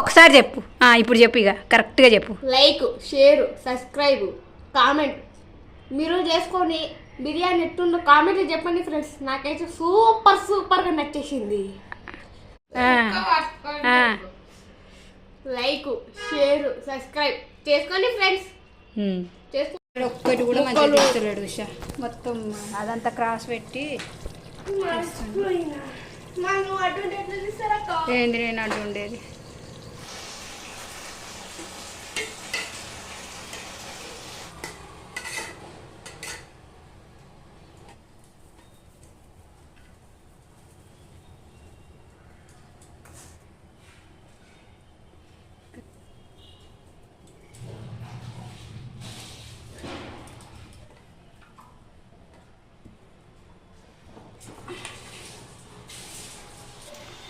ఒకసారి చెప్పు. ఇప్పుడు చెప్పు, ఇక కరెక్ట్గా చెప్పు. లైక్, షేర్, సబ్స్క్రైబ్, కామెంట్ మీరు చేసుకొని బిర్యానీ ఎట్టుందో కామెంట్ చెప్పండి ఫ్రెండ్స్. నాకైతే సూపర్గా నచ్చేసింది. లైక్, షేర్, సబ్స్క్రైబ్ చేసుకోండి ఫ్రెండ్స్. ఒక్కటి కూడా మంచిగా చేస్తలేడు ఉషా. మొత్తం అదంతా క్రాస్ పెట్టి ఏంది నేను అటు ఉండేది.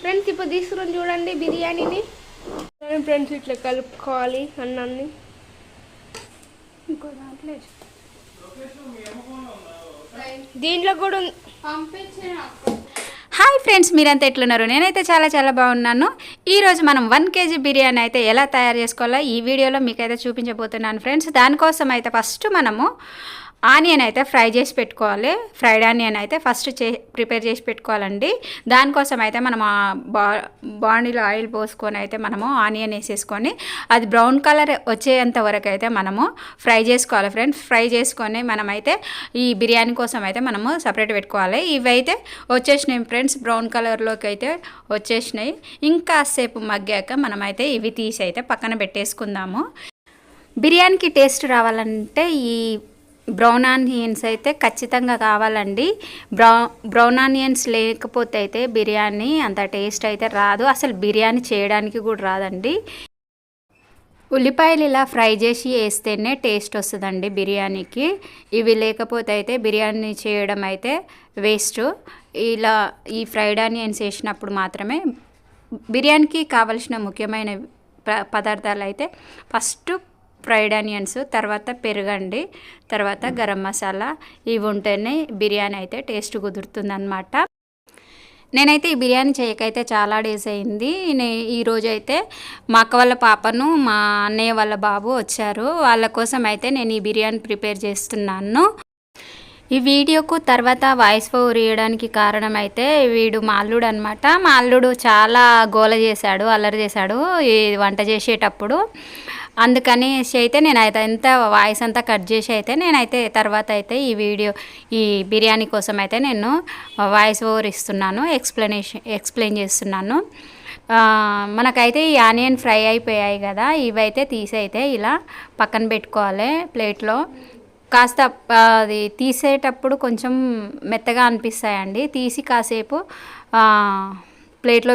ఫ్రెండ్స్ ఇప్పుడు తీసుకుని చూడండి బిర్యానీని. ఫ్రెండ్స్ ఇట్లా కలుపుకోవాలి అన్నాన్ని. ఇంకో దాంట్లో దీంట్లో కూడా హాయ్ ఫ్రెండ్స్, మీరంతా ఎట్లున్నారు? నేనైతే చాలా బాగున్నాను. ఈరోజు మనం 1 kg బిర్యానీ అయితే ఎలా తయారు చేసుకోవాలో ఈ వీడియోలో మీకైతే చూపించబోతున్నాను ఫ్రెండ్స్. దానికోసం అయితే ఫస్ట్ మనము ఆనియన్ అయితే ఫ్రై చేసి పెట్టుకోవాలి. ఫ్రైడ్ ఆనియన్ అయితే ఫస్ట్ ప్రిపేర్ చేసి పెట్టుకోవాలండి. దానికోసం అయితే మనం బాండీలో ఆయిల్ పోసుకొని అయితే మనము ఆనియన్ వేసేసుకొని అది బ్రౌన్ కలర్ వచ్చేంత వరకు అయితే మనము ఫ్రై చేసుకోవాలి ఫ్రెండ్స్. ఫ్రై చేసుకొని మనమైతే ఈ బిర్యానీ కోసం అయితే మనము సపరేట్ పెట్టుకోవాలి. ఇవైతే వచ్చేసినాయి ఫ్రెండ్స్, బ్రౌన్ కలర్లోకి అయితే వచ్చేసినాయి. ఇంకా సేపు మగ్గాక మనమైతే ఇవి తీసి అయితే పక్కన పెట్టేసుకుందాము. బిర్యానీకి టేస్ట్ రావాలంటే ఈ బ్రౌన్ ఆనియన్స్ అయితే ఖచ్చితంగా కావాలండి. బ్రౌన్ ఆనియన్స్ లేకపోతే అయితే బిర్యానీ అంత టేస్ట్ అయితే రాదు. అసలు బిర్యానీ చేయడానికి కూడా రాదండి. ఉల్లిపాయలు ఇలా ఫ్రై చేసి వేస్తేనే టేస్ట్ వస్తుందండి బిర్యానీకి. ఇవి లేకపోతే అయితే బిర్యానీ చేయడం అయితే వేస్ట్. ఇలా ఈ ఫ్రైడ్ ఆనియన్స్ వేసినప్పుడు మాత్రమే బిర్యానీకి కావలసిన ముఖ్యమైన పదార్థాలు అయితే ఫస్ట్ ఫ్రైడ్ ఆనియన్స్, తర్వాత పెరుగండి, తర్వాత గరం మసాలా. ఇవి ఉంటేనే బిర్యానీ అయితే టేస్ట్ కుదురుతుందన్నమాట. నేనైతే ఈ బిర్యానీ చేయకైతే చాలా డేస్ అయింది. ఈరోజు అయితే మా అక్క వాళ్ళ పాపను మా అన్నయ్య వాళ్ళ బాబు వచ్చారు. వాళ్ళ కోసం అయితే నేను ఈ బిర్యానీ ప్రిపేర్ చేస్తున్నాను. ఈ వీడియోకు తర్వాత వాయిస్ ఓవర్ ఇవ్వడానికి కారణం అయితే వీడు మా అల్లుడు అనమాట. మా అల్లుడు చాలా గోల చేశాడు, అల్లరి చేశాడు ఈ వంట చేసేటప్పుడు. అందుకని అయితే నేను అయితే ఎంత వాయిస్ అంతా కట్ చేసి అయితే నేనైతే తర్వాత అయితే ఈ బిర్యానీ కోసం అయితే నేను వాయిస్ ఓవర్ ఇస్తున్నాను, ఎక్స్ప్లెయిన్ చేస్తున్నాను. మనకైతే ఈ ఆనియన్ ఫ్రై అయిపోయాయి కదా, ఇవైతే తీసి అయితే ఇలా పక్కన పెట్టుకోవాలి ప్లేట్లో. కాస్త అది తీసేటప్పుడు కొంచెం మెత్తగా అనిపిస్తాయండి. తీసి కాసేపు ప్లేట్లో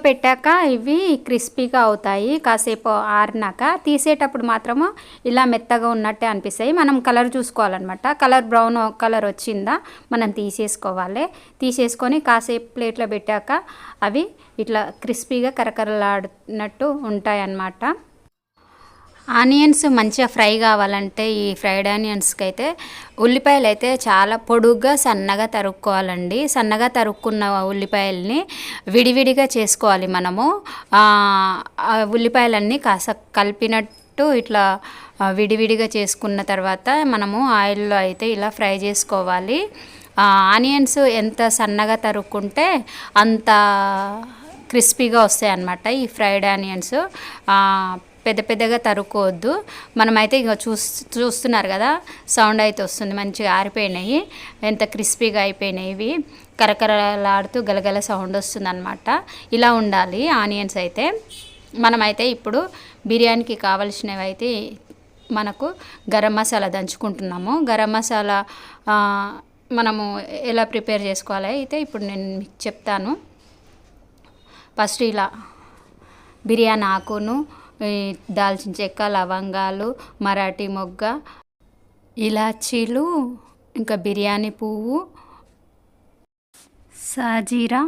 పెట్టాక ఇవి క్రిస్పీగా అవుతాయి. కాసేపు ఆరినాక తీసేటప్పుడు మాత్రము ఇలా మెత్తగా ఉన్నట్టే అనిపిస్తాయి. మనం కలర్ చూసుకోవాలన్నమాట. కలర్ బ్రౌన్ కలర్ వచ్చిందా మనం తీసేసుకొని కాసేపు ప్లేట్లో పెట్టాక అవి ఇట్లా క్రిస్పీగా కరకరలాడినట్టు ఉంటాయి అన్నమాట. ఆనియన్స్ మంచిగా ఫ్రై కావాలంటే ఈ ఫ్రైడ్ ఆనియన్స్కి అయితే ఉల్లిపాయలు అయితే చాలా పొడుగ్గా సన్నగా తరుక్కోవాలండి. సన్నగా తరుక్కున్న ఉల్లిపాయలని విడివిడిగా చేసుకోవాలి మనము. ఉల్లిపాయలన్నీ కాస్త కలిపినట్టు ఇట్లా విడివిడిగా చేసుకున్న తర్వాత మనము ఆయిల్లో అయితే ఇలా ఫ్రై చేసుకోవాలి. ఆనియన్స్ ఎంత సన్నగా తరుక్కుంటే అంత క్రిస్పీగా వస్తాయి అన్నమాట ఈ ఫ్రైడ్ ఆనియన్స్. పెద్దగా తరుక్కోవద్దు. మనమైతే ఇక చూస్తున్నారు కదా, సౌండ్ అయితే వస్తుంది. మంచిగా ఆరిపోయినాయి, ఎంత క్రిస్పీగా అయిపోయినాయి. ఇవి కరకరలాడుతూ గలగల సౌండ్ వస్తుంది అనమాట. ఇలా ఉండాలి ఆనియన్స్ అయితే. మనమైతే ఇప్పుడు బిర్యానీకి కావలసినవి అయితే మనకు గరం మసాలా దంచుకుంటున్నాము. గరం మసాలా మనము ఎలా ప్రిపేర్ చేసుకోవాలి అయితే ఇప్పుడు నేను మీకు చెప్తాను. ఫస్ట్ ఇలా బిర్యానీ ఆకును, దాల్చిన చెక్క, లవంగాలు, మరాఠీ మొగ్గ, ఇలాచీలు, ఇంకా బిర్యానీ పువ్వు, సాజీరా,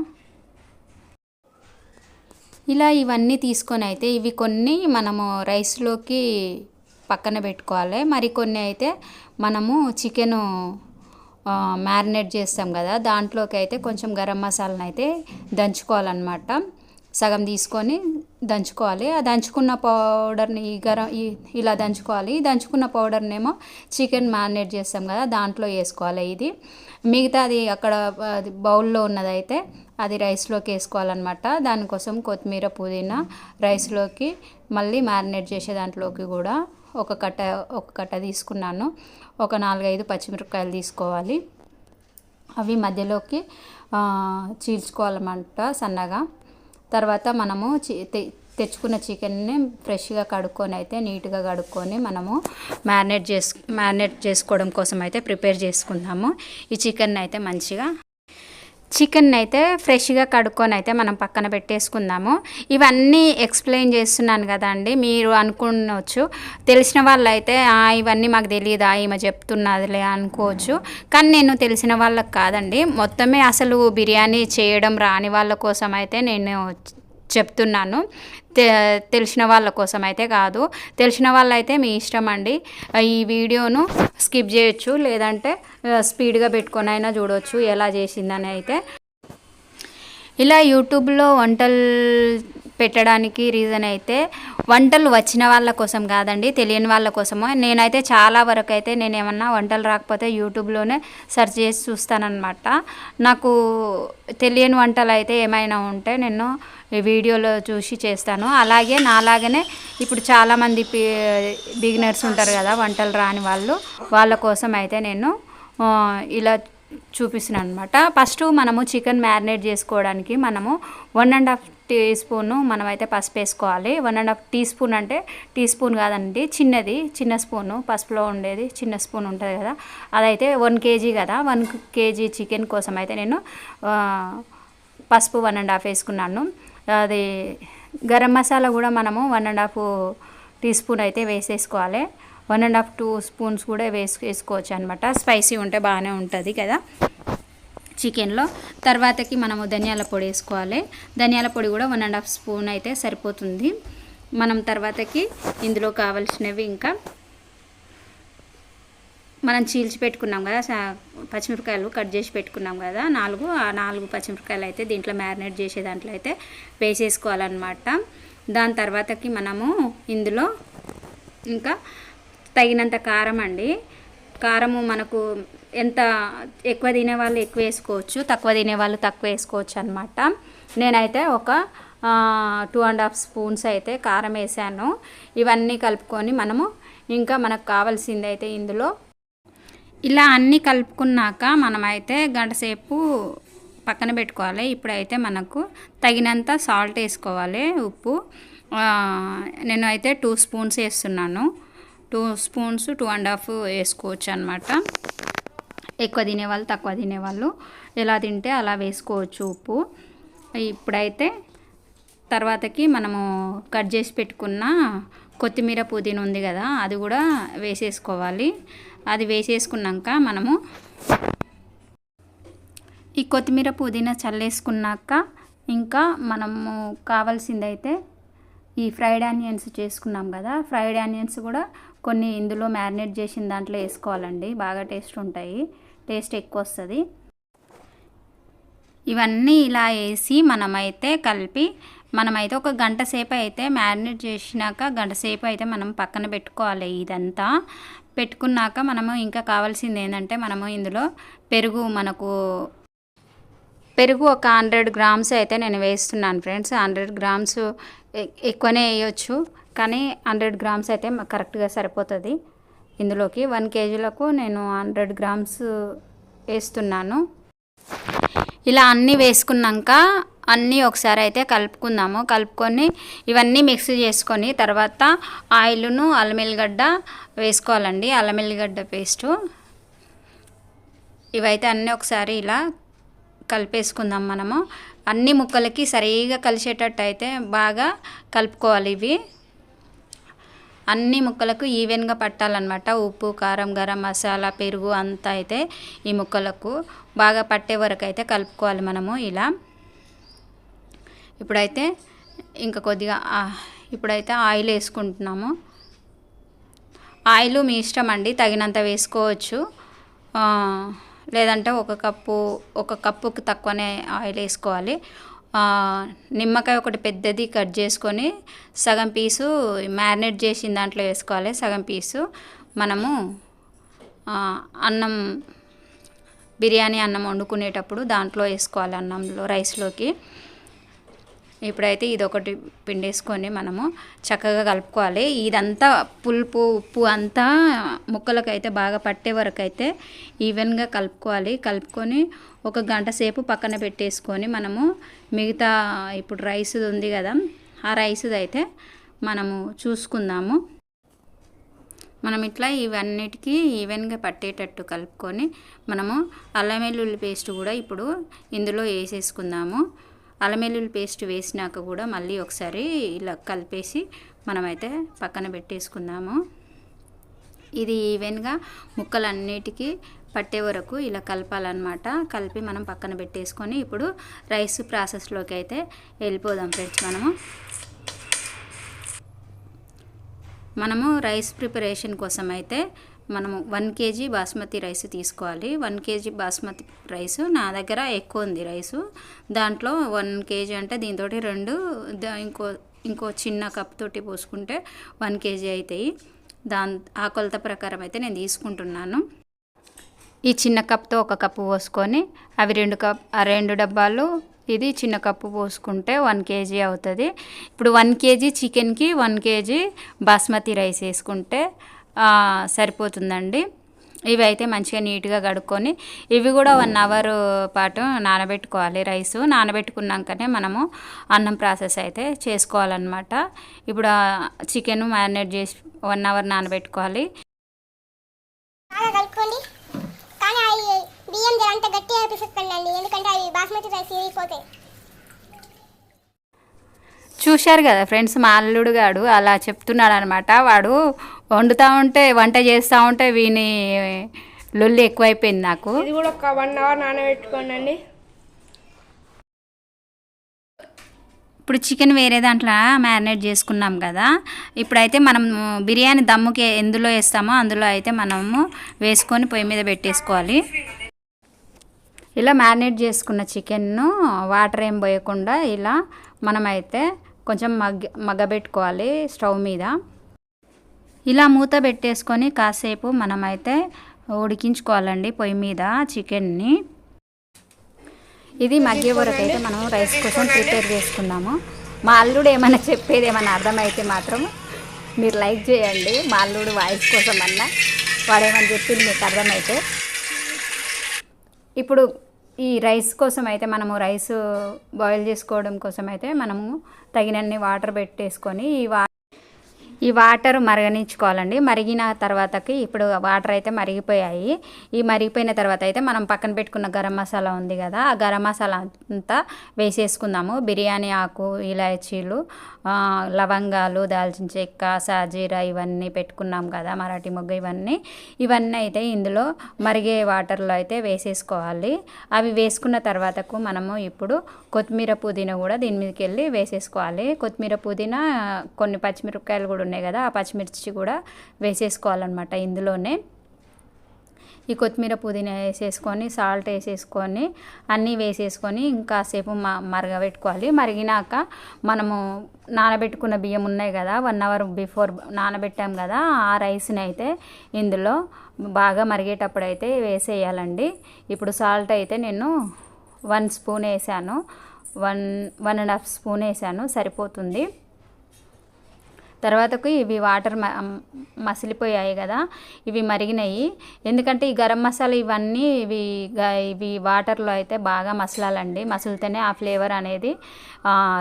ఇలా ఇవన్నీ తీసుకొని అయితే ఇవి కొన్ని మనము రైస్లోకి పక్కన పెట్టుకోవాలి. మరికొన్ని అయితే మనము చికెను మ్యారినేట్ చేస్తాం కదా, దాంట్లోకి అయితే కొంచెం గరం మసాలాను అయితే దంచుకోవాలన్నమాట. సగం తీసుకొని దంచుకోవాలి. ఆ దంచుకున్న పౌడర్ని ఇలా దంచుకోవాలి. దంచుకున్న పౌడర్నేమో చికెన్ మ్యారినేట్ చేస్తాం కదా దాంట్లో వేసుకోవాలి. ఇది మిగతాది అక్కడ అది బౌల్లో ఉన్నదైతే అది రైస్లోకి వేసుకోవాలన్నమాట. దానికోసం కొత్తిమీర పుదీనా రైస్లోకి మళ్ళీ మ్యారినేట్ చేసే దాంట్లోకి కూడా ఒక కట్ట తీసుకున్నాను. ఒక 4-5 పచ్చిమిరపకాయలు తీసుకోవాలి. అవి మధ్యలోకి చీల్చుకోవాలన్నమాట సన్నగా. తర్వాత మనము తెచ్చుకున్న చికెన్ని ఫ్రెష్గా కడుక్కొని అయితే నీట్గా కడుక్కొని మనము మ్యారినేట్ చేసుకోవడం కోసం అయితే ప్రిపేర్ చేసుకుందాము. ఈ చికెన్ అయితే ఫ్రెష్గా కడుక్కొని అయితే మనం పక్కన పెట్టేసుకుందాము. ఇవన్నీ ఎక్స్ప్లెయిన్ చేస్తున్నాను కదండి, మీరు అనుకోవచ్చు తెలిసిన వాళ్ళు అయితే ఇవన్నీ మాకు తెలియదా ఈమె చెప్తున్నదిలే అనుకోవచ్చు. కానీ నేను తెలిసిన వాళ్ళకి కాదండి, మొత్తమే అసలు బిర్యానీ చేయడం రాని వాళ్ళ కోసం అయితే నేను చెప్తున్నాను. తెలిసిన వాళ్ళ కోసం అయితే కాదు. తెలిసిన వాళ్ళైతే మీ ఇష్టం అండి. ఈ వీడియోను స్కిప్ చేయొచ్చు, లేదంటే స్పీడ్గా పెట్టుకొని అయినా చూడవచ్చు ఎలా చేసిందని. అయితే ఇలా యూట్యూబ్లో వంటలు పెట్టడానికి రీజన్ అయితే వంటలు వచ్చిన వాళ్ళ కోసం కాదండి, తెలియని వాళ్ళ కోసము. నేనైతే చాలా వరకు అయితే నేను ఏమన్నా వంటలు రాకపోతే యూట్యూబ్లోనే సెర్చ్ చేసి చూస్తానన్నమాట. నాకు తెలియని వంటలు అయితే ఏమైనా ఉంటే నేను వీడియోలో చూసి చేస్తాను. అలాగే నాలాగనే ఇప్పుడు చాలామంది బిగినర్స్ ఉంటారు కదా వంటలు రాని వాళ్ళ కోసం అయితే నేను ఇలా చూపిస్తున్నాను అనమాట. ఫస్ట్ మనము చికెన్ మ్యారినేట్ చేసుకోవడానికి మనము 1.5 టీ స్పూను మనమైతే పసుపు వేసుకోవాలి. 1.5 టీ స్పూన్ అంటే టీ స్పూన్ కాదండి, చిన్న స్పూను పసుపులో ఉండేది చిన్న స్పూన్ ఉంటుంది కదా, అదైతే 1 కేజీ కదా. 1 కేజీ చికెన్ కోసం అయితే నేను పసుపు 1.5 వేసుకున్నాను. అది గరం మసాలా కూడా మనము 1.5 టీ స్పూన్ అయితే వేసేసుకోవాలి. 1.5-2 స్పూన్స్ కూడా వేసుకోవచ్చు అనమాట. స్పైసీ ఉంటే బాగానే ఉంటుంది కదా చికెన్లో. తర్వాతకి మనము ధనియాల పొడి వేసుకోవాలి. ధనియాల పొడి కూడా 1.5 స్పూన్ అయితే సరిపోతుంది. మనం తర్వాతకి ఇందులో కావాల్సినవి ఇంకా మనం చీల్చి పెట్టుకున్నాం కదా పచ్చిమిరపకాయలు కట్ చేసి పెట్టుకున్నాం కదా 4 పచ్చిమిరపకాయలు అయితే దీంట్లో మ్యారినేట్ చేసే దాంట్లో అయితే వేసేసుకోవాలన్నమాట. దాని తర్వాతకి మనము ఇందులో ఇంకా తగినంత కారం అండి. కారము మనకు ఎంత ఎక్కువ తినేవాళ్ళు ఎక్కువ వేసుకోవచ్చు, తక్కువ తినేవాళ్ళు తక్కువ వేసుకోవచ్చు అనమాట. నేనైతే ఒక 2.5 స్పూన్స్ అయితే కారం వేసాను. ఇవన్నీ కలుపుకొని మనము ఇంకా మనకు కావాల్సింది అయితే ఇందులో ఇలా అన్నీ కలుపుకున్నాక మనమైతే గంట సేపు పక్కన పెట్టుకోవాలి. ఇప్పుడైతే మనకు తగినంత సాల్ట్ వేసుకోవాలి, ఉప్పు. నేను అయితే 2 స్పూన్స్ వేస్తున్నాను. 2 స్పూన్స్ 2.5 వేసుకోవచ్చు అనమాట. ఎక్కువ తినేవాళ్ళు తక్కువ తినేవాళ్ళు ఎలా తింటే అలా వేసుకోవచ్చు ఉప్పు. ఇప్పుడైతే తర్వాతకి మనము కట్ చేసి పెట్టుకున్న కొత్తిమీర పుదీనా ఉంది కదా అది కూడా వేసేసుకోవాలి. అది వేసేసుకున్నాక మనము ఈ కొత్తిమీర పుదీనా చల్లేసుకున్నాక ఇంకా మనము కావాల్సిందైతే ఈ ఫ్రైడ్ ఆనియన్స్ చేసుకున్నాం కదా, ఫ్రైడ్ ఆనియన్స్ కూడా కొన్ని ఇందులో మ్యారినేట్ చేసిన దాంట్లో వేసుకోవాలండి. బాగా టేస్ట్ ఉంటాయి, టేస్ట్ ఎక్కువ వస్తుంది. ఇవన్నీ ఇలా వేసి మనమైతే కలిపి మనమైతే ఒక గంట సేపు అయితే మ్యారినేట్ చేసినాక గంట సేపు అయితే మనం పక్కన పెట్టుకోవాలి. ఇదంతా పెట్టుకున్నాక మనము ఇంకా కావాల్సింది ఏంటంటే మనము ఇందులో పెరుగు ఒక 100 గ్రామ్స్ అయితే నేను వేస్తున్నాను ఫ్రెండ్స్. 100 గ్రామ్స్ ఎక్కువనే వేయచ్చు, కానీ 100 గ్రామ్స్ అయితే కరెక్ట్గా సరిపోతుంది. ఇందులోకి 1 కేజీలకు నేను 100 గ్రామ్స్ వేస్తున్నాను. ఇలా అన్నీ వేసుకున్నాక అన్నీ ఒకసారి అయితే కలుపుకుందాము. కలుపుకొని ఇవన్నీ మిక్స్ చేసుకొని తర్వాత ఆయిల్ను అల్లం ఎల్లిగడ్డ వేసుకోవాలండి, అల్లం ఎల్లిగడ్డ పేస్టు. ఇవైతే అన్నీ ఒకసారి ఇలా కలిపేసుకుందాం. మనము అన్ని ముక్కలకి సరిగా కలిసేటట్టు అయితే బాగా కలుపుకోవాలి. ఇవి అన్ని ముక్కలకు ఈవెన్గా పట్టాలన్నమాట. ఉప్పు కారం గరం మసాలా పెరుగు అంతా అయితే ఈ ముక్కలకు బాగా పట్టే వరకు అయితే కలుపుకోవాలి మనము ఇలా. ఇప్పుడైతే ఇంకా కొద్దిగా ఇప్పుడైతే ఆయిల్ వేసుకుంటున్నాము. ఆయిల్ మీ ఇష్టం అండి, తగినంత వేసుకోవచ్చు, లేదంటే ఒక కప్పుకి తక్కువనే ఆయిల్ వేసుకోవాలి. నిమ్మకాయ ఒకటి పెద్దది కట్ చేసుకొని సగం పీసు మ్యారినేట్ చేసిన దాంట్లో వేసుకోవాలి, సగం పీసు మనము అన్నం బిర్యానీ అన్నం వండుకునేటప్పుడు దాంట్లో వేసుకోవాలి, అన్నంలో రైస్లోకి. ఇప్పుడైతే ఇది ఒకటి పిండేసుకొని మనము చక్కగా కలుపుకోవాలి. ఇదంతా పులుపు ఉప్పు అంతా ముక్కలకైతే బాగా పట్టే వరకు అయితే ఈవెన్గా కలుపుకోవాలి. కలుపుకొని ఒక గంట సేపు పక్కన పెట్టేసుకొని మనము మిగతా ఇప్పుడు రైస్ ఉంది కదా, ఆ రైస్ అయితే మనము చూసుకుందాము. మనం ఇట్లా ఇవన్నిటికీ ఈవెన్గా పట్టేటట్టు కలుపుకొని మనము అల్లం వెల్లుల్లి పేస్ట్ కూడా ఇప్పుడు ఇందులో వేసేసుకుందాము. అల్లం వెల్లుల్లి పేస్ట్ వేసినాక కూడా మళ్ళీ ఒకసారి ఇలా కలిపేసి మనమైతే పక్కన పెట్టేసుకుందాము. ఇది ఈవెన్గా ముక్కలన్నిటికీ పట్టే వరకు ఇలా కలపాలన్నమాట. కలిపి మనం పక్కన పెట్టేసుకొని ఇప్పుడు రైస్ ప్రాసెస్లోకి అయితే వెళ్ళిపోదాం ఫ్రెండ్స్. మనము రైస్ ప్రిపరేషన్ కోసం అయితే మనము 1 kg బాస్మతి రైస్ తీసుకోవాలి. 1 kg బాస్మతి రైసు నా దగ్గర ఎక్కువ ఉంది రైసు. దాంట్లో 1 kg అంటే దీంతో 2 ఇంకో చిన్న కప్ తోటి పోసుకుంటే 1 kg అవుతాయి. ఆ కొలత ప్రకారం అయితే నేను తీసుకుంటున్నాను. ఈ చిన్న కప్తో 1 కప్పు పోసుకొని అవి 2 డబ్బాలు ఇది చిన్న కప్పు పోసుకుంటే 1 kg అవుతుంది. ఇప్పుడు 1 kg చికెన్కి 1 kg బాస్మతి రైస్ వేసుకుంటే సరిపోతుందండి. ఇవి అయితే మంచిగా నీట్గా కడుక్కొని ఇవి కూడా 1 అవర్ పాటు నానబెట్టుకోవాలి. రైసు నానబెట్టుకున్నాకనే మనము అన్నం ప్రాసెస్ అయితే చేసుకోవాలన్నమాట. ఇప్పుడు చికెన్ మ్యారినేట్ చేసి 1 అవర్ నానబెట్టుకోవాలి. బియ్యం జరంత గట్టిగా పిసుక్కండి, ఎందుకంటే అవి బాస్మతి రైస్ ఇరిగిపోతాయి. చూశారు కదా ఫ్రెండ్స్, మా అల్లుడు గాడు అలా చెప్తున్నాడు అనమాట. వాడు వంట చేస్తూ ఉంటే వీని లొల్లి ఎక్కువైపోయింది నాకు. ఇది కూడా ఒక 1 అవర్ నానబెట్టుకోండి. ఇప్పుడు చికెన్ వేరే దాంట్లో మ్యారినేట్ చేసుకున్నాం కదా, ఇప్పుడైతే మనం బిర్యానీ దమ్ముకి ఎందులో వేస్తామో అందులో అయితే మనము వేసుకొని పొయ్యి మీద పెట్టేసుకోవాలి. ఇలా మ్యారినేట్ చేసుకున్న చికెన్ను వాటర్ ఏం పోయకుండా ఇలా మనమైతే కొంచెం మగ్గబెట్టుకోవాలి స్టవ్ మీద. ఇలా మూత పెట్టేసుకొని కాసేపు మనమైతే ఉడికించుకోవాలండి పొయ్యి మీద చికెన్ని. ఇది మగ్గే వరకు అయితే మనం రైస్ కోసం ప్రిపేర్ చేసుకుందాము. మా అల్లుడు ఏమైనా చెప్పేది ఏమైనా అర్థమైతే మాత్రం మీరు లైక్ చేయండి. మా అల్లుడు వాయిస్ కోసం అన్నా వాడేమని చెప్పింది మీకు అర్థమైతే. ఇప్పుడు ఈ రైస్ కోసం అయితే మనము రైస్ బాయిల్ చేసుకోవడం కోసం అయితే మనము తగినన్ని వాటర్ పెట్టేసుకొని ఈ వాటర్ మరగనించుకోవాలండి. మరిగిన తర్వాతకి ఇప్పుడు వాటర్ అయితే మరిగిపోయాయి. ఈ మరిగిపోయిన తర్వాత అయితే మనం పక్కన పెట్టుకున్న గరం మసాలా ఉంది కదా, ఆ గరం మసాలా అంతా వేసేసుకుందాము. బిర్యానీ ఆకు, ఇలాచీలు, లవంగాలు, దాల్చిన చెక్క, సాజీరా ఇవన్నీ పెట్టుకున్నాం కదా, మరాఠీ మొగ్గ ఇవన్నీ అయితే ఇందులో మరిగే వాటర్లో అయితే వేసేసుకోవాలి. అవి వేసుకున్న తర్వాతకు మనము ఇప్పుడు కొత్తిమీర పుదీనా కూడా దీని మీదకి వెళ్ళి వేసేసుకోవాలి. కొత్తిమీర పుదీనా, కొన్ని పచ్చిమిరపకాయలు కూడా ఉన్నాయి కదా, ఆ పచ్చిమిర్చి కూడా వేసేసుకోవాలన్నమాట ఇందులోనే. ఈ కొత్తిమీర పుదీనా వేసేసుకొని సాల్ట్ వేసేసుకొని అన్నీ వేసేసుకొని ఇంకాసేపు మరగబెట్టుకోవాలి. మరిగినాక మనము నానబెట్టుకున్న బియ్యం ఉన్నాయి కదా, 1 అవర్ బిఫోర్ నానబెట్టాం కదా, ఆ రైస్ని అయితే ఇందులో బాగా మరిగేటప్పుడు అయితే వేసేయాలండి. ఇప్పుడు సాల్ట్ అయితే నేను 1 స్పూన్ వేసాను, 1.5 స్పూన్ వేసాను, సరిపోతుంది. తర్వాతకు ఇవి వాటర్ మసిలిపోయాయి కదా, ఇవి మరిగినాయి. ఎందుకంటే ఈ గరం మసాలా ఇవన్నీ ఇవి వాటర్లో అయితే బాగా మసలాలండి. మసిలితేనే ఆ ఫ్లేవర్ అనేది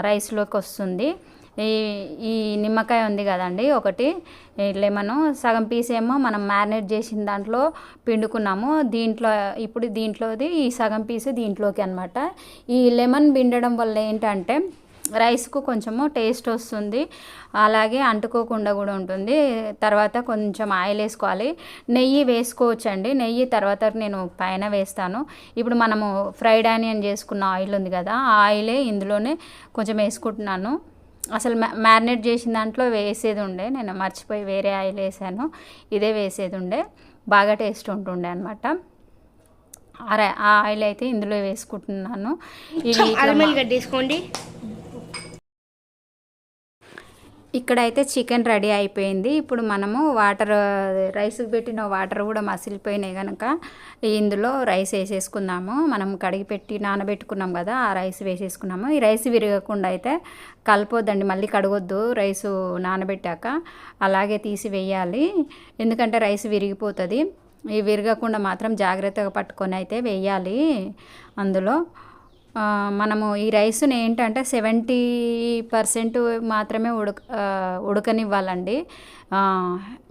రైస్లోకి వస్తుంది. ఈ నిమ్మకాయ ఉంది కదండి, ఒకటి లెమను సగం పీస్ ఏమో మనం మ్యారినేట్ చేసిన దాంట్లో పిండుకున్నాము. ఇప్పుడు దీంట్లోది ఈ సగం పీసు దీంట్లోకి అనమాట. ఈ లెమన్ పిండడం వల్ల ఏంటంటే రైస్కు కొంచెము టేస్ట్ వస్తుంది, అలాగే అంటుకోకుండా కూడా ఉంటుంది. తర్వాత కొంచెం ఆయిల్ వేసుకోవాలి, నెయ్యి వేసుకోవచ్చండి. నెయ్యి తర్వాత నేను పైన వేస్తాను. ఇప్పుడు మనము ఫ్రైడ్ ఆనియన్ చేసుకున్న ఆయిల్ ఉంది కదా, ఆ ఆయిలే ఇందులోనే కొంచెం వేసుకుంటున్నాను. అసలు మ్యారినేట్ చేసిన దాంట్లో వేసేది ఉండే, నేను మర్చిపోయి వేరే ఆయిల్ వేసాను. ఇదే వేసేది ఉండే, బాగా టేస్ట్ ఉంటుండే అనమాట. ఆ ఆయిల్ అయితే ఇందులో వేసుకుంటున్నాను. ఇది అల్లం గడ్డ తీసుకోండి. ఇక్కడైతే చికెన్ రెడీ అయిపోయింది. ఇప్పుడు మనము రైస్కి పెట్టిన వాటర్ కూడా మసిలిపోయినాయి కనుక ఇందులో రైస్ వేసేసుకుందాము. మనం కడిగి పెట్టి నానబెట్టుకున్నాం కదా, ఆ రైస్ వేసేసుకున్నాము. ఈ రైస్ విరగకుండా అయితే కలపొద్దండి, మళ్ళీ కడగొద్దు. రైసు నానబెట్టాక అలాగే తీసి వేయాలి, ఎందుకంటే రైస్ విరిగిపోతుంది. ఈ విరగకుండా మాత్రం జాగ్రత్తగా పట్టుకొని అయితే వేయాలి. అందులో మనము ఈ రైస్ని ఏంటంటే 70% మాత్రమే ఉడకనివ్వాలండి.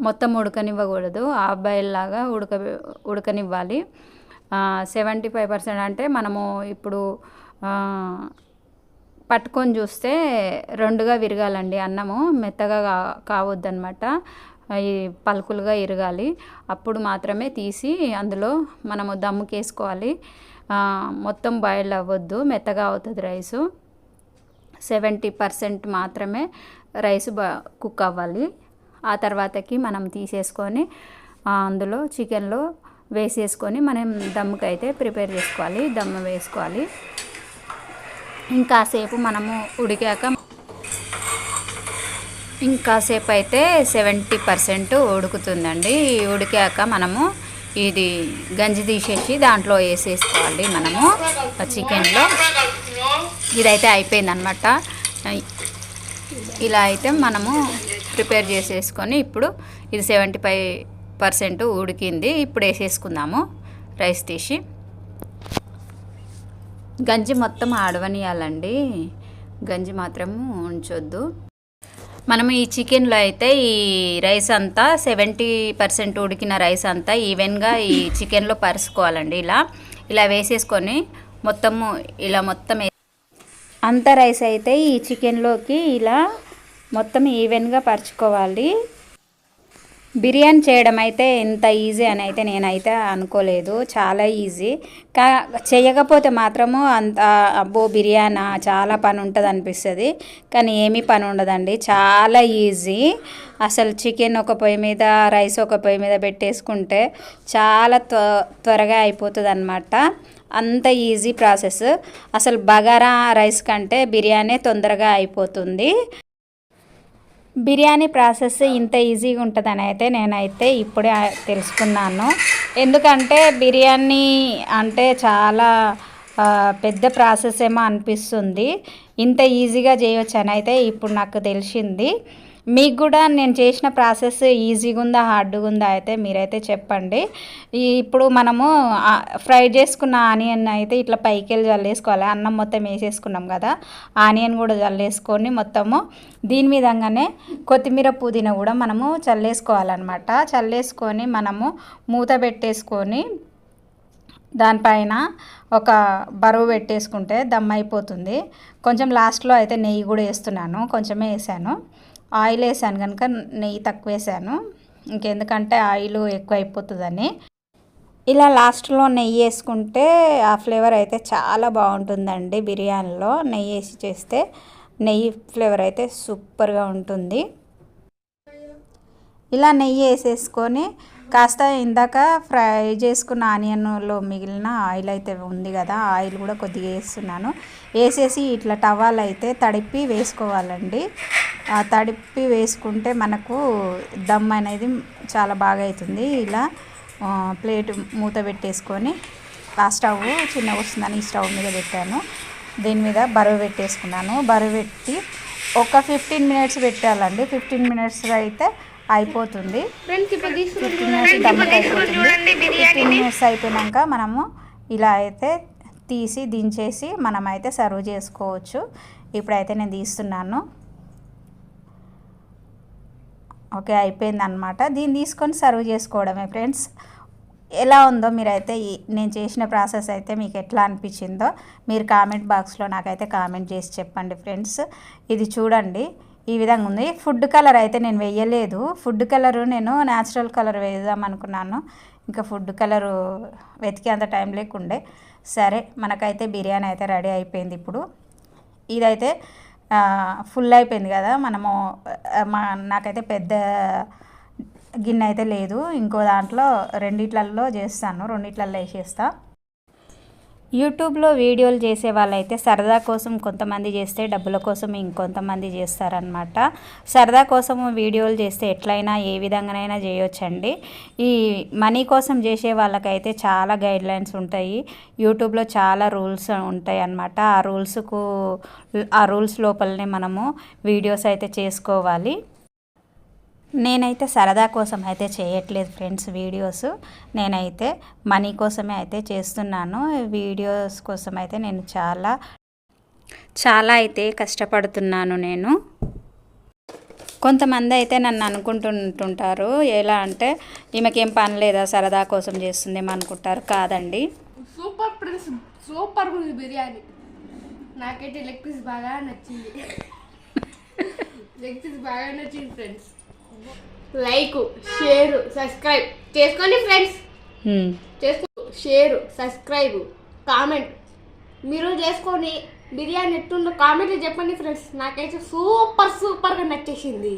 మొత్తం ఉడకనివ్వకూడదు, హాఫ్ బాయిల్ లాగా ఉడకనివ్వాలి. 75% అంటే మనము ఇప్పుడు పట్టుకొని చూస్తే రెండుగా విరగాలండి. అన్నము మెత్తగా కావద్దనమాట, ఈ పలుకులుగా ఇరగాలి. అప్పుడు మాత్రమే తీసి అందులో మనము దమ్ముకేసుకోవాలి. మొత్తం బాయిల్ అవ్వద్దు, మెత్తగా అవుతుంది రైసు. 70% మాత్రమే రైస్ కుక్ అవ్వాలి. ఆ తర్వాతకి మనం తీసేసుకొని అందులో చికెన్లో వేసేసుకొని మనం దమ్ముకి అయితే ప్రిపేర్ చేసుకోవాలి, దమ్ము వేసుకోవాలి. ఇంకాసేపు మనము ఇంకాసేపు అయితే 70% ఉడుకుతుందండి. ఉడికాక మనము ఇది గంజి తీసేసి దాంట్లో వేసేసుకోవాలి మనము చికెన్లో. ఇదైతే అయిపోయిందనమాట. ఇలా అయితే మనము ప్రిపేర్ చేసేసుకొని ఇప్పుడు ఇది 75% ఉడికింది. ఇప్పుడు వేసేసుకుందాము రైస్ తీసి. గంజి మొత్తం ఆడవనియాలండి, గంజి మాత్రం ఉంచొద్దు. మనము ఈ చికెన్లో అయితే ఈ రైస్ అంతా 70% ఉడికిన రైస్ అంతా ఈవెన్గా ఈ చికెన్లో పరుచుకోవాలండి. ఇలా వేసేసుకొని మొత్తం అంత రైస్ అయితే ఈ చికెన్లోకి ఇలా మొత్తం ఈవెన్గా పరుచుకోవాలి. బిర్యానీ చేయడం అయితే ఎంత ఈజీ అని అయితే నేనైతే అనుకోలేదు, చాలా ఈజీ. చేయకపోతే మాత్రము అంత అబ్బో బిర్యానీ చాలా పని ఉంటుంది అనిపిస్తుంది, కానీ ఏమీ పని ఉండదండి, చాలా ఈజీ. అసలు చికెన్ ఒక పొయ్యి మీద, రైస్ ఒక పొయ్యి మీద పెట్టేసుకుంటే చాలా త్వరగా అయిపోతుంది అన్నమాట. అంత ఈజీ ప్రాసెస్. అసలు బగారా రైస్ కంటే బిర్యానీ తొందరగా అయిపోతుంది. బిర్యానీ ప్రాసెస్ ఇంత ఈజీగా ఉంటుందని అయితే నేనైతే ఇప్పుడే తెలుసుకున్నాను. ఎందుకంటే బిర్యానీ అంటే చాలా పెద్ద ప్రాసెస్ ఏమో అనిపిస్తుంది, ఇంత ఈజీగా చేయవచ్చు అని అయితే ఇప్పుడు నాకు తెలిసింది. మీకు కూడా నేను చేసిన ప్రాసెస్ ఈజీగా ఉందా హార్డ్గా ఉందా అయితే మీరైతే చెప్పండి. ఇప్పుడు మనము ఫ్రై చేసుకున్న ఆనియన్ అయితే ఇట్లా పైకి వెళ్ళి జల్లేసుకోవాలి. అన్నం మొత్తం వేసేసుకున్నాం కదా, ఆనియన్ కూడా జల్లేసుకొని మొత్తము దీని విధంగానే కొత్తిమీర పుదీనా కూడా మనము చల్లేసుకోవాలన్నమాట. చల్లేసుకొని మనము మూత పెట్టేసుకొని దానిపైన ఒక బరువు పెట్టేసుకుంటే దమ్ అయిపోతుంది. కొంచెం లాస్ట్లో అయితే నెయ్యి కూడా వేస్తున్నాను, కొంచెమే వేసాను. ఆయిల్ వేసాను కనుక నెయ్యి తక్కువ వేసాను, ఇంకెందుకంటే ఆయిల్ ఎక్కువ అయిపోతుందని. ఇలా లాస్ట్లో నెయ్యి వేసుకుంటే ఆ ఫ్లేవర్ అయితే చాలా బాగుంటుందండి. బిర్యానీలో నెయ్యి వేసి చేస్తే నెయ్యి ఫ్లేవర్ అయితే సూపర్గా ఉంటుంది. ఇలా నెయ్యి వేసేసుకొని కాస్త ఇందాక ఫ్రై చేసుకున్న ఆనియన్లో మిగిలిన ఆయిల్ అయితే ఉంది కదా, ఆయిల్ కూడా కొద్దిగా వేస్తున్నాను. వేసేసి ఇట్లా టవాల్ అయితే తడిపి వేసుకోవాలండి. తడిపి వేసుకుంటే మనకు దమ్ అనేది చాలా బాగా అవుతుంది. ఇలా ప్లేట్ మూత పెట్టేసుకొని ఆ స్టవ్ చిన్నగా వస్తుందని ఈ స్టవ్ మీద పెట్టాను. దీని మీద బరువు పెట్టేసుకున్నాను. బరువు పెట్టి ఒక 15 మినిట్స్ పెట్టాలండి. 15 మినిట్స్ అయితే అయిపోతుంది. 15 మినిట్స్ దమ్ముకి అయిపోతుంది. 15 మినిట్స్ అయిపోయాక మనము ఇలా అయితే తీసి దించేసి మనమైతే సర్వ్ చేసుకోవచ్చు. ఇప్పుడైతే నేను తీస్తున్నాను. ఓకే, అయిపోయింది అనమాట. దీన్ని తీసుకొని సర్వ్ చేసుకోవడమే ఫ్రెండ్స్. ఎలా ఉందో మీరైతే నేను చేసిన ప్రాసెస్ అయితే మీకు ఎట్లా అనిపించిందో మీరు కామెంట్ బాక్స్లో నాకైతే కామెంట్ చేసి చెప్పండి ఫ్రెండ్స్. ఇది చూడండి, ఈ విధంగా ఉంది. ఫుడ్ కలర్ అయితే నేను వేయలేదు. ఫుడ్ కలరు నేను న్యాచురల్ కలర్ వేద్దాం అనుకున్నాను, ఇంకా ఫుడ్ కలరు వెతికే అంత టైం లేకుండే. సరే, మనకైతే బిర్యానీ అయితే రెడీ అయిపోయింది. ఇప్పుడు ఇదైతే ఫుల్ అయిపోయింది కదా, మనము నాకైతే పెద్ద గిన్నె అయితే లేదు, ఇంకో దాంట్లో రెండిట్లలో చేస్తాను, రెండిట్లలో వేసేస్తా. యూట్యూబ్లో వీడియోలు చేసే వాళ్ళైతే సరదా కోసం కొంతమంది చేస్తే డబ్బుల కోసం ఇంకొంతమంది చేస్తారనమాట. సరదా కోసం వీడియోలు చేస్తే ఎట్లయినా ఏ విధంగానైనా చేయొచ్చండి. ఈ మనీ కోసం చేసే వాళ్ళకైతే చాలా గైడ్లైన్స్ ఉంటాయి. యూట్యూబ్లో చాలా రూల్స్ ఉంటాయి అన్నమాట. ఆ రూల్స్ లోపలనే మనము వీడియోస్ అయితే చేసుకోవాలి. నేనైతే సరదా కోసం అయితే చేయట్లేదు ఫ్రెండ్స్ వీడియోస్. నేనైతే మనీ కోసమే అయితే చేస్తున్నాను. వీడియోస్ కోసం అయితే నేను చాలా అయితే కష్టపడుతున్నాను నేను. కొంతమంది అయితే నన్ను అనుకుంటుంటారు, ఎలా అంటే ఈమెకేం పని లేదా సరదా కోసం చేస్తుందేమో అనుకుంటారు. కాదండి, సూపర్ ఫ్రెండ్స్, సూపర్ ఉంది బిర్యానీ. నాకైతే లెగ్ పీస్ బాగా నచ్చింది. లెగ్ పీస్ బాగా నచ్చింది ఫ్రెండ్స్. లైక్, షేర్, సబ్స్క్రైబ్ చేసుకోండి ఫ్రెండ్స్. షేర్, సబ్స్క్రైబ్, కామెంట్ మీరు చేసుకొని బిర్యానీ ఎట్టుందో కామెంట్లో చెప్పండి ఫ్రెండ్స్. నాకైతే సూపర్గా నచ్చేసింది.